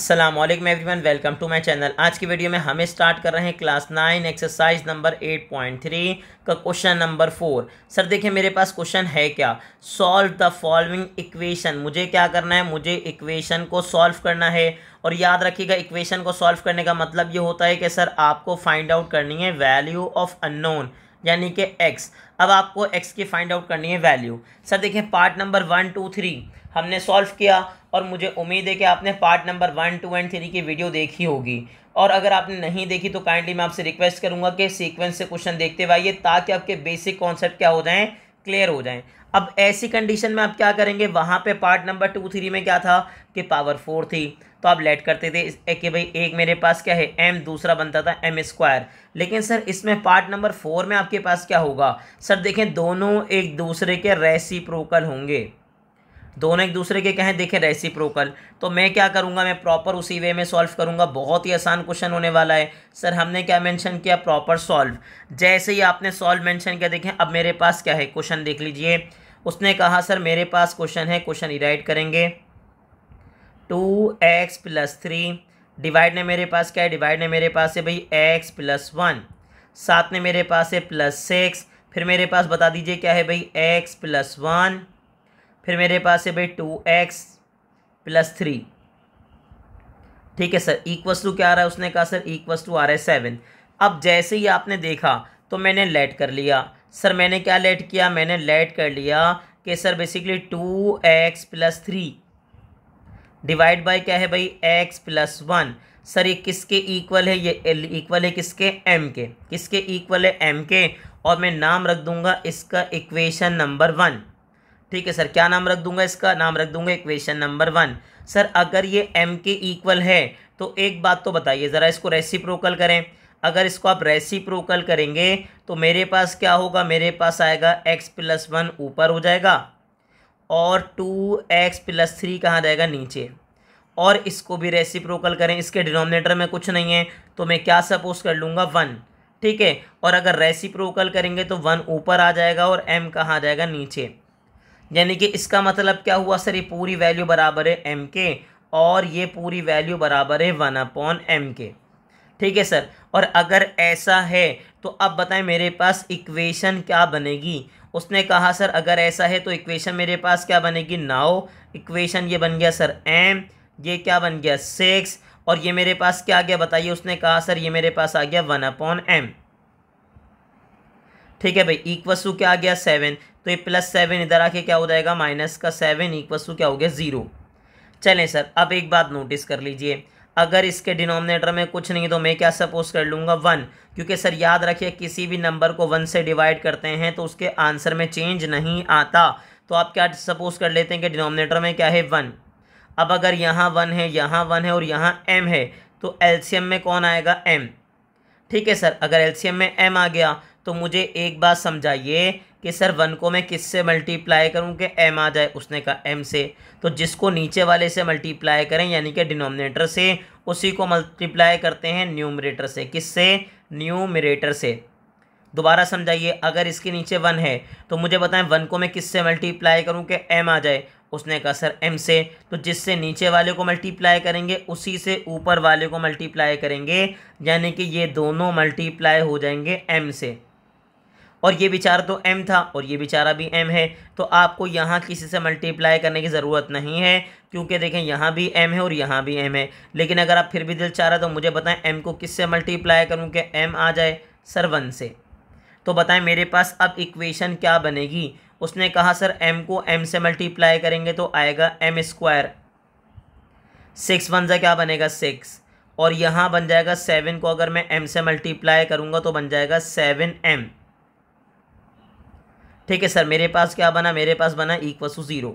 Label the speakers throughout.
Speaker 1: अस्सलामुअलैकुम everyone, welcome to my channel. आज की वीडियो में हमें स्टार्ट कर रहे हैं क्लास 9 एक्सरसाइज नंबर 8.3 का क्वेश्चन नंबर 4। सर देखिए मेरे पास क्वेश्चन है क्या, सॉल्व द फॉलोइंग इक्वेशन। मुझे क्या करना है, मुझे इक्वेशन को सॉल्व करना है। और याद रखिएगा इक्वेशन को सॉल्व करने का मतलब ये होता है कि सर आपको फाइंड आउट करनी है वैल्यू ऑफ अननोन यानी कि एक्स। अब आपको एक्स की फाइंड आउट करनी है वैल्यू। सर देखिए पार्ट नंबर 1, 2, 3 हमने सॉल्व किया और मुझे उम्मीद है कि आपने पार्ट नंबर 1, 2 एंड 3 की वीडियो देखी होगी। और अगर आपने नहीं देखी तो काइंडली मैं आपसे रिक्वेस्ट करूंगा कि सीक्वेंस से क्वेश्चन देखते हुए आइए ताकि आपके बेसिक कॉन्सेप्ट क्या हो जाएं, क्लियर हो जाएं। अब ऐसी कंडीशन में आप क्या करेंगे, वहाँ पे पार्ट नंबर 2, 3 में क्या था कि पावर 4 थी तो आप लेट करते थे कि भाई एक मेरे पास क्या है m, दूसरा बनता था m स्क्वायर। लेकिन सर इसमें पार्ट नंबर 4 में आपके पास क्या होगा, सर देखें दोनों एक दूसरे के रेसिप्रोकल होंगे। दोनों एक दूसरे के कहें देखें रेसिप्रोकल, तो मैं क्या करूंगा, मैं प्रॉपर उसी वे में सॉल्व करूंगा। बहुत ही आसान क्वेश्चन होने वाला है। सर हमने क्या मेंशन किया, प्रॉपर सॉल्व। जैसे ही आपने सॉल्व मेंशन किया, देखें अब मेरे पास क्या है, क्वेश्चन देख लीजिए। उसने कहा सर मेरे पास क्वेश्चन है, क्वेश्चन राइट करेंगे 2x + 3 डिवाइड ने मेरे पास क्या है, डिवाइड ने मेरे पास है भाई x + 1, साथ में मेरे पास है +6, फिर मेरे पास बता दीजिए क्या है भाई x + 1, फिर मेरे पास है भाई 2x + 3। ठीक है सर, इक्वल्स टू क्या आ रहा है, उसने कहा सर इक्वल्स टू आ रहा है 7। अब जैसे ही आपने देखा तो मैंने लेट कर लिया। सर मैंने क्या लेट किया, मैंने लेट कर लिया कि sir basically 2x + 3 divide by क्या है भाई x + 1। सर ये किसके इक्वल है, ये इक्वल है किसके, m के। किसके इक्वल है, m के। और मैं नाम रख दूंगा इसका इक्वेशन नंबर 1। ठीक है सर, क्या नाम रख दूंगा, इसका नाम रख दूंगा इक्वेशन नंबर 1। सर अगर ये m के इक्वल है तो एक बात तो बताइए ज़रा, इसको रेसिप्रोकल करें। अगर इसको आप रेसिप्रोकल करेंगे तो मेरे पास क्या होगा, मेरे पास आएगा x + 1 ऊपर हो जाएगा और 2x + 3 कहाँ जाएगा, नीचे। और इसको भी रेसिप्रोकल करें, इसके डिनोमिनेटर में कुछ नहीं है तो मैं क्या सपोज कर लूँगा 1। ठीक है, और अगर रेसिप्रोकल करेंगे तो 1 ऊपर आ जाएगा और m कहाँ आ जाएगा, नीचे। यानी कि इसका मतलब क्या हुआ सर, ये पूरी वैल्यू बराबर है m के और ये पूरी वैल्यू बराबर है 1/m के। ठीक है सर, और अगर ऐसा है तो अब बताएं मेरे पास इक्वेशन क्या बनेगी। उसने कहा सर अगर ऐसा है तो इक्वेशन मेरे पास क्या बनेगी, नाउ इक्वेशन ये बन गया सर m, ये क्या बन गया 6 और ये मेरे पास क्या आ गया बताइए। उसने कहा सर ये मेरे पास आ गया 1/m। ठीक है भाई, इक्वस टू क्या आ गया 7, तो ये +7 इधर आके क्या हो जाएगा -7 इक्वस टू क्या हो गया 0। चलें सर अब एक बात नोटिस कर लीजिए, अगर इसके डिनोमिनेटर में कुछ नहीं तो मैं क्या सपोज कर लूँगा 1, क्योंकि सर याद रखिए किसी भी नंबर को 1 से डिवाइड करते हैं तो उसके आंसर में चेंज नहीं आता। तो आप क्या सपोज कर लेते हैं कि डिनोमिनेटर में क्या है 1। अब अगर यहाँ 1 है, यहाँ 1 है और यहाँ m है तो एलसीएम में कौन आएगा, m। ठीक है सर, अगर एलसीएम में m आ गया तो मुझे एक बात समझाइए कि सर 1 को मैं किससे मल्टीप्लाई करूं कि m आ जाए। उसने कहा m से, तो जिसको नीचे वाले से मल्टीप्लाई करें यानी कि डिनोमिनेटर से, उसी को मल्टीप्लाई करते हैं न्यूमरेटर से। किससे, न्यूमरेटर से। दोबारा समझाइए, अगर इसके नीचे 1 है तो मुझे बताएं 1 को मैं किससे मल्टीप्लाई करूं कि m आ जाए। उसने कहा सर m से, तो जिससे नीचे वाले को मल्टीप्लाई करेंगे उसी से ऊपर वाले को मल्टीप्लाई करेंगे, यानी कि ये दोनों मल्टीप्लाई हो जाएंगे m से। और ये बेचारा तो m था और ये बेचारा भी m है, तो आपको यहाँ किसी से मल्टीप्लाई करने की ज़रूरत नहीं है क्योंकि देखें यहाँ भी m है और यहाँ भी m है। लेकिन अगर आप फिर भी दिल चाह रहा तो मुझे बताएं m को किससे मल्टीप्लाई करूँ कि m आ जाए, सर 1 से। तो बताएं मेरे पास अब इक्वेशन क्या बनेगी। उसने कहा सर m को m से मल्टीप्लाई करेंगे तो आएगा m स्क्वायर, 6 1 क्या बनेगा 6, और यहाँ बन जाएगा 7 को अगर मैं m से मल्टीप्लाई करूँगा तो बन जाएगा 7m। ठीक है सर, मेरे पास क्या बना, मेरे पास बना इक्वल टू 0।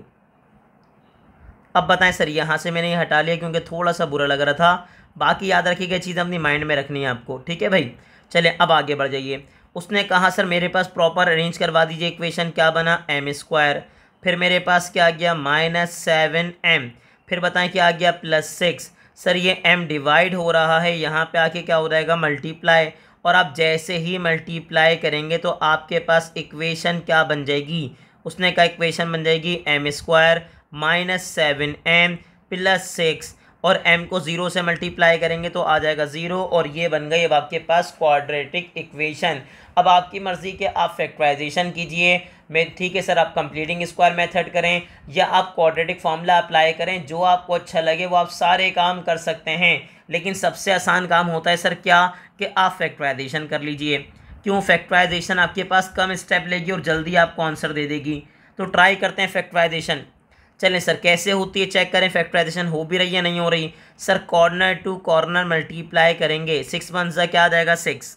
Speaker 1: अब बताएं सर, यहाँ से मैंने ये हटा लिया क्योंकि थोड़ा सा बुरा लग रहा था। बाकी याद रखिएगा चीज़ अपनी माइंड में रखनी है आपको। ठीक है भाई, चलिए अब आगे बढ़ जाइए। उसने कहा सर मेरे पास प्रॉपर अरेंज करवा दीजिए इक्वेशन, क्या बना m², फिर मेरे पास क्या आ गया -7m, फिर बताएं क्या आ गया +6। सर ये m डिवाइड हो रहा है, यहाँ पे आके क्या हो जाएगा मल्टीप्लाई, और आप जैसे ही मल्टीप्लाई करेंगे तो आपके पास इक्वेशन क्या बन जाएगी। उसने कहा इक्वेशन बन जाएगी m² -7m +6 और m को 0 से मल्टीप्लाई करेंगे तो आ जाएगा 0, और ये बन गई अब आपके पास क्वाड्रेटिक इक्वेशन। अब आपकी मर्ज़ी के आप फैक्टराइजेशन कीजिए, मैं ठीक है सर आप कंप्लीटिंग स्क्वायर मेथड करें या आप क्वाड्रेटिक फार्मूला अप्लाई करें, जो आपको अच्छा लगे वो आप सारे काम कर सकते हैं। लेकिन सबसे आसान काम होता है सर क्या, कि आप फैक्टराइजेशन कर लीजिए। क्यों? फैक्टराइजेशन आपके पास कम स्टेप लेगी और जल्दी आपको आंसर दे देगी। तो ट्राई करते हैं फैक्टराइजेशन। चलें सर कैसे होती है चेक करें, फैक्टराइजेशन हो भी रही है नहीं हो रही। Sir corner to corner multiply करेंगे, 6 वन ज़ा क्या आ जाएगा 6,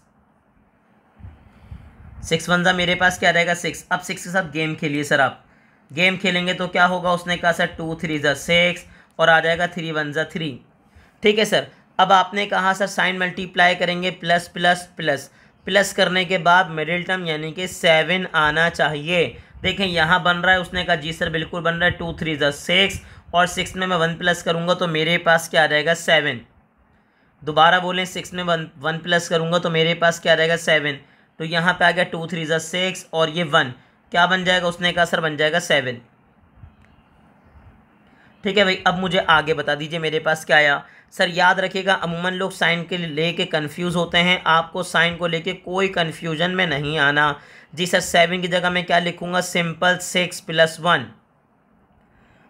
Speaker 1: 6 वन ज़ा मेरे पास क्या आ जाएगा 6। अब 6 के साथ गेम खेलिए सर, आप गेम खेलेंगे तो क्या होगा, उसने कहा सर 2 3 ज़ा 6 और आ जाएगा 3 वन ज़ा 3। ठीक है सर, अब आपने कहा सर साइन मल्टीप्लाई करेंगे, प्लस प्लस प्लस प्लस करने के बाद मिडिल टर्म यानी कि 7 आना चाहिए। देखें यहाँ बन रहा है, उसने कहा जी सर बिल्कुल बन रहा है, 2 3 ज़ा 6 और 6 में मैं 1 प्लस करूँगा तो मेरे पास क्या आ जाएगा 7। दोबारा बोलें, 6 में 1 प्लस करूँगा तो मेरे पास क्या आ जाएगा 7। तो यहाँ पे आ गया 2 3 ज़ा 6 और ये 1 क्या बन जाएगा, उसने कहा सर बन जाएगा 7। ठीक है भाई, अब मुझे आगे बता दीजिए मेरे पास क्या आया। सर याद रखिएगा अमूमन लोग साइन के लेके कंफ्यूज होते हैं, आपको साइन को लेके कोई कंफ्यूजन में नहीं आना। जी सर 7 की जगह मैं क्या लिखूंगा, सिंपल 6 प्लस 1,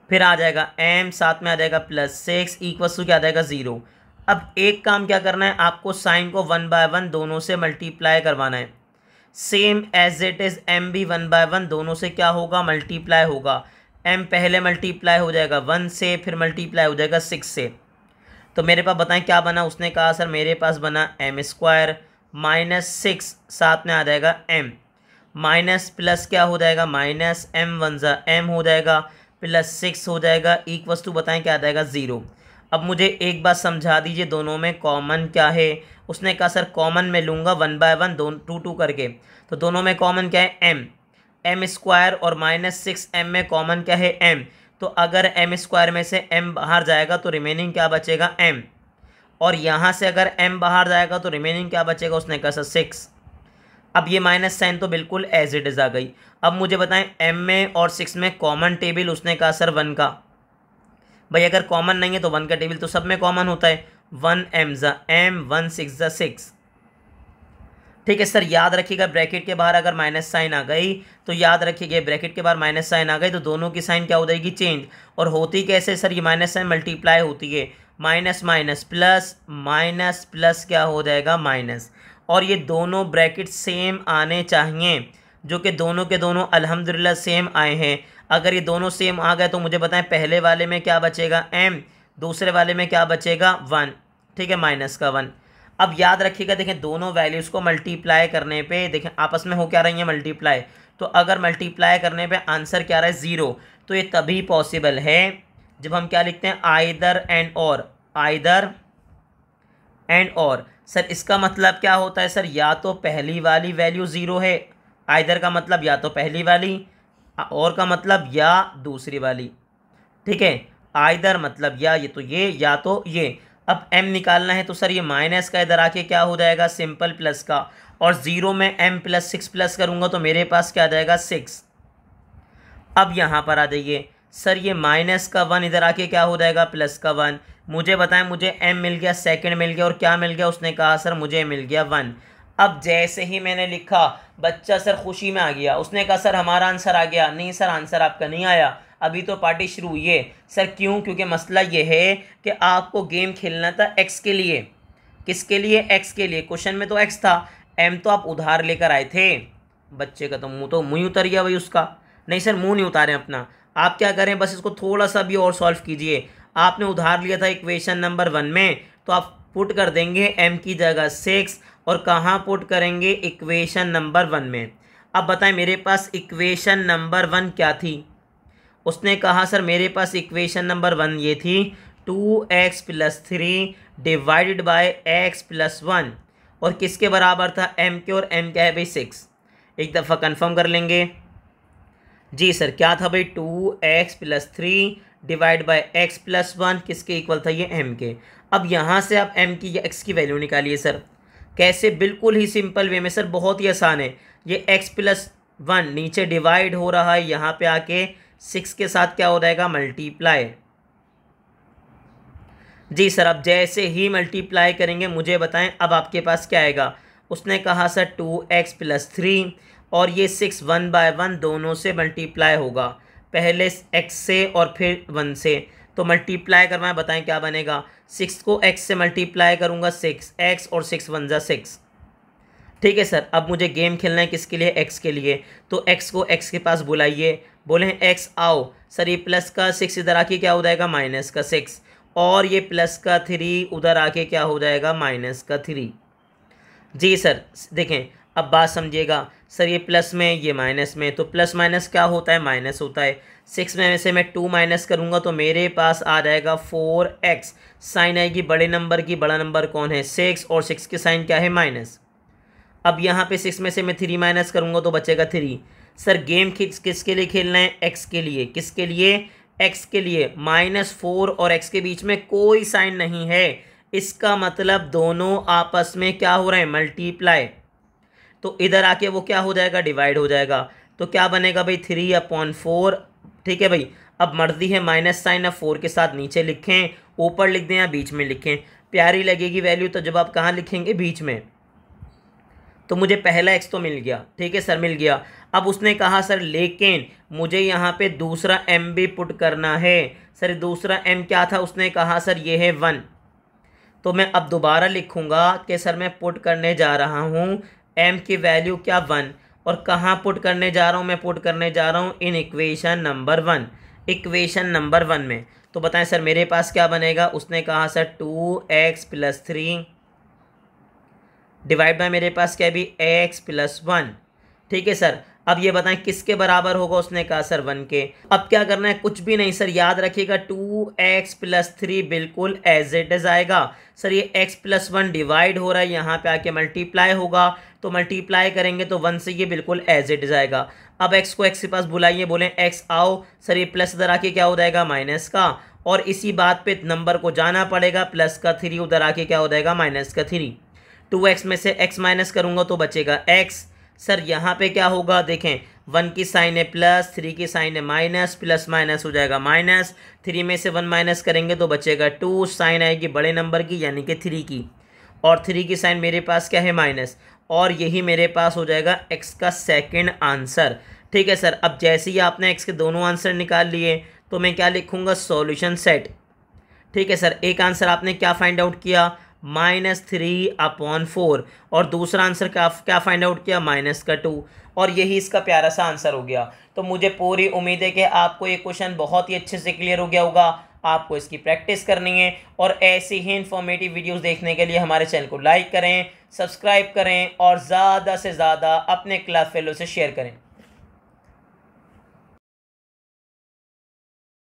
Speaker 1: फिर आ जाएगा m, साथ में आ जाएगा प्लस 6 इक्वल्स टू क्या आ जाएगा 0। अब एक काम क्या करना है, आपको साइन को 1 बाय 1 दोनों से मल्टीप्लाई करवाना है। Same as it is m भी 1 बाय 1 दोनों से क्या होगा, मल्टीप्लाई होगा। m पहले मल्टीप्लाई हो जाएगा 1 से, फिर मल्टीप्लाई हो जाएगा 6 से। तो मेरे पास बताएं क्या बना, उसने कहा सर मेरे पास बना m स्क्वायर माइनस 6, साथ में आ जाएगा m, माइनस प्लस क्या हो जाएगा, माइनस m वन ज़ा m हो जाएगा, प्लस 6 हो जाएगा, इक्वल्स टू बताएं क्या आ जाएगा 0। अब मुझे एक बात समझा दीजिए, दोनों में कॉमन क्या है। उसने कहा सर कॉमन में लूँगा 1 बाय 1 2 2 करके, तो दोनों में कॉमन क्या है m स्क्वायर, और माइनस 6m में कॉमन क्या है m। तो अगर m स्क्वायर में से m बाहर जाएगा तो रिमेनिंग क्या बचेगा m, और यहाँ से अगर m बाहर जाएगा तो रिमेनिंग क्या बचेगा, उसने कहा सर 6। अब ये माइनस साइन तो बिल्कुल एज इट इज़ आ गई। अब मुझे बताएं m में और 6 में कॉमन टेबल, उसने कहा सर 1 का। भाई अगर कॉमन नहीं है तो 1 का टेबल तो सब में कॉमन होता है, 1 m ज़ा m 1 6 ज़ा 6। ठीक है सर, याद रखिएगा ब्रैकेट के बाहर अगर माइनस साइन आ गई तो याद रखिएगा ब्रैकेट के बाहर माइनस साइन आ गई तो दोनों की साइन क्या हो जाएगी, चेंज। और होती कैसे सर, ये माइनस साइन मल्टीप्लाई होती है, minus minus plus, minus plus क्या हो जाएगा माइनस। और ये दोनों ब्रैकेट सेम आने चाहिए, जो कि दोनों के दोनों अल्हम्दुलिल्लाह सेम आए हैं। अगर ये दोनों सेम आ गए तो मुझे बताएं पहले वाले में क्या बचेगा m, दूसरे वाले में क्या बचेगा 1। ठीक है, माइनस का 1। अब याद रखिएगा देखें दोनों वैल्यूज़ को मल्टीप्लाई करने पे देखें आपस में हो क्या रही है मल्टीप्लाई, तो अगर मल्टीप्लाई करने पे आंसर क्या रहा है 0, तो ये तभी पॉसिबल है जब हम क्या लिखते हैं आइदर एंड और, आइदर एंड और। सर इसका मतलब क्या होता है सर, या तो पहली वाली वैल्यू 0 है, आइदर का मतलब या तो पहली वाली, और का मतलब या दूसरी वाली। ठीक है, आइदर मतलब या ये तो ये या तो ये। अब m निकालना है तो सर ये माइनस का इधर आके क्या हो जाएगा, सिंपल प्लस का, और 0 में m प्लस 6 प्लस करूँगा तो मेरे पास क्या आ जाएगा 6। अब यहाँ पर आ जाइए सर, ये माइनस का 1 इधर आके क्या हो जाएगा, प्लस का 1। मुझे बताएं, मुझे m मिल गया, सेकंड मिल गया, और क्या मिल गया, उसने कहा सर मुझे मिल गया 1। अब जैसे ही मैंने लिखा बच्चा सर खुशी में आ गया, उसने कहा सर हमारा आंसर आ गया। नहीं सर, आंसर आपका नहीं आया, अभी तो पार्टी शुरू हुई है। सर क्यों? क्योंकि मसला ये है कि आपको गेम खेलना था x के लिए। किसके लिए? x के लिए। क्वेश्चन में तो x था, m तो आप उधार लेकर आए थे। बच्चे का तो मुँह उतर गया भाई उसका। नहीं सर, मुँह नहीं उतारें अपना, आप क्या करें, बस इसको थोड़ा सा भी और सॉल्व कीजिए। आपने उधार लिया था इक्वेशन नंबर 1 में, तो आप पुट कर देंगे m की जगह 6, और कहाँ पुट करेंगे, इक्वेशन नंबर 1 में। अब बताएं मेरे पास इक्वेशन नंबर 1 क्या थी। उसने कहा सर मेरे पास इक्वेशन नंबर 1 ये थी 2x + 3 डिवाइडेड बाय x + 1, और किसके बराबर था, m के, और m क्या है भाई 6। एक दफ़ा कंफर्म कर लेंगे। जी सर क्या था भाई, 2x + 3 डिवाइड बाय x + 1 किसके इक्वल था, ये m के। अब यहाँ से आप m की या x की वैल्यू निकालिए सर। कैसे? बिल्कुल ही सिंपल वे में सर, बहुत ही आसान है। ये x + 1 नीचे डिवाइड हो रहा है, यहाँ पे आके 6 के साथ क्या हो जाएगा, मल्टीप्लाई। जी सर, अब जैसे ही मल्टीप्लाई करेंगे मुझे बताएं अब आपके पास क्या आएगा। उसने कहा सर 2x+3 और ये 6 1/1 दोनों से मल्टीप्लाई होगा, पहले x से और फिर 1 से। तो मल्टीप्लाई करवाएं, बताएं क्या बनेगा। 6 को x से मल्टीप्लाई करूँगा 6x और 6 1 जा 6। ठीक है सर, अब मुझे गेम खेलना है किसके लिए, x के लिए। तो x को x के पास बुलाइए, बोले x आओ। सर ये प्लस का 6 इधर आके क्या हो जाएगा, माइनस का 6, और ये प्लस का 3 उधर आके क्या हो जाएगा, माइनस का 3। जी सर देखें, अब बात समझिएगा। सर ये प्लस में ये माइनस में, तो प्लस माइनस क्या होता है, माइनस होता है। 6 में से मैं 2 माइनस करूँगा तो मेरे पास आ जाएगा 4x। साइन आएगी बड़े नंबर की, बड़ा नंबर कौन है, 6, और 6 की साइन क्या है, माइनस। अब यहाँ पे 6 में से मैं 3 माइनस करूँगा तो बचेगा 3। सर गेम किसके लिए खेलना है, x के लिए। किसके लिए, x के लिए। -4 और x के बीच में कोई साइन नहीं है, इसका मतलब दोनों आपस में क्या हो रहे हैं, मल्टीप्लाई। तो इधर आके वो क्या हो जाएगा, डिवाइड हो जाएगा। तो क्या बनेगा भाई, 3/4। ठीक है भाई, अब मर्जी है माइनस साइन अब 4 के साथ नीचे लिखें, ऊपर लिख दें या बीच में लिखें, प्यारी लगेगी वैल्यू। तो जब आप कहाँ लिखेंगे, बीच में। तो मुझे पहला x तो मिल गया, ठीक है सर, मिल गया। अब उसने कहा सर लेकिन मुझे यहाँ पे दूसरा m भी पुट करना है। सर दूसरा m क्या था, उसने कहा सर ये है 1। तो मैं अब दोबारा लिखूँगा कि सर मैं पुट करने जा रहा हूँ m की वैल्यू क्या, 1। और कहाँ पुट करने जा रहा हूँ, मैं पुट करने जा रहा हूँ in equation number 1, equation number 1 में। तो बताएं सर मेरे पास क्या बनेगा। उसने कहा सर 2x+3 डिवाइड बाय मेरे पास क्या है भी, x+1। ठीक है सर, अब ये बताएं किसके बराबर होगा। उसने कहा सर 1 के। अब क्या करना है, कुछ भी नहीं सर, याद रखिएगा 2x+3 बिल्कुल एज इट इज आएगा। सर ये x+1 डिवाइड हो रहा है, यहाँ पे आके मल्टीप्लाई होगा, तो मल्टीप्लाई करेंगे तो 1 से ये बिल्कुल एज इट इज आएगा। अब x को x के पास बुलाइए, बोले x आओ। सर ये प्लस इधर आके क्या हो जाएगा, माइनस का, और इसी बात पे नंबर को जाना पड़ेगा, प्लस का 3 उधर आके क्या हो जाएगा, माइनस का 3। 2x में से x माइनस करूँगा तो बचेगा x। सर यहाँ पे क्या होगा, देखें 1 की साइन है प्लस, 3 की साइन है माइनस, प्लस माइनस हो जाएगा माइनस। 3 में से 1 माइनस करेंगे तो बचेगा 2, साइन आएगी बड़े नंबर की यानी कि 3 की, और 3 की साइन मेरे पास क्या है, माइनस। और यही मेरे पास हो जाएगा x का सेकेंड आंसर। ठीक है सर, अब जैसे ही आपने x के दोनों आंसर निकाल लिए तो मैं क्या लिखूँगा, सॉल्यूशन सेट। ठीक है सर, एक आंसर आपने क्या फाइंड आउट किया, -3/4, और दूसरा आंसर क्या फाइंड आउट किया, -2, और यही इसका प्यारा सा आंसर हो गया। तो मुझे पूरी उम्मीद है कि आपको ये क्वेश्चन बहुत ही अच्छे से क्लियर हो गया होगा। आपको इसकी प्रैक्टिस करनी है, और ऐसी ही इन्फॉर्मेटिव वीडियोस देखने के लिए हमारे चैनल को लाइक करें, सब्सक्राइब करें, और ज़्यादा से ज़्यादा अपने क्लास फेलो से शेयर करें।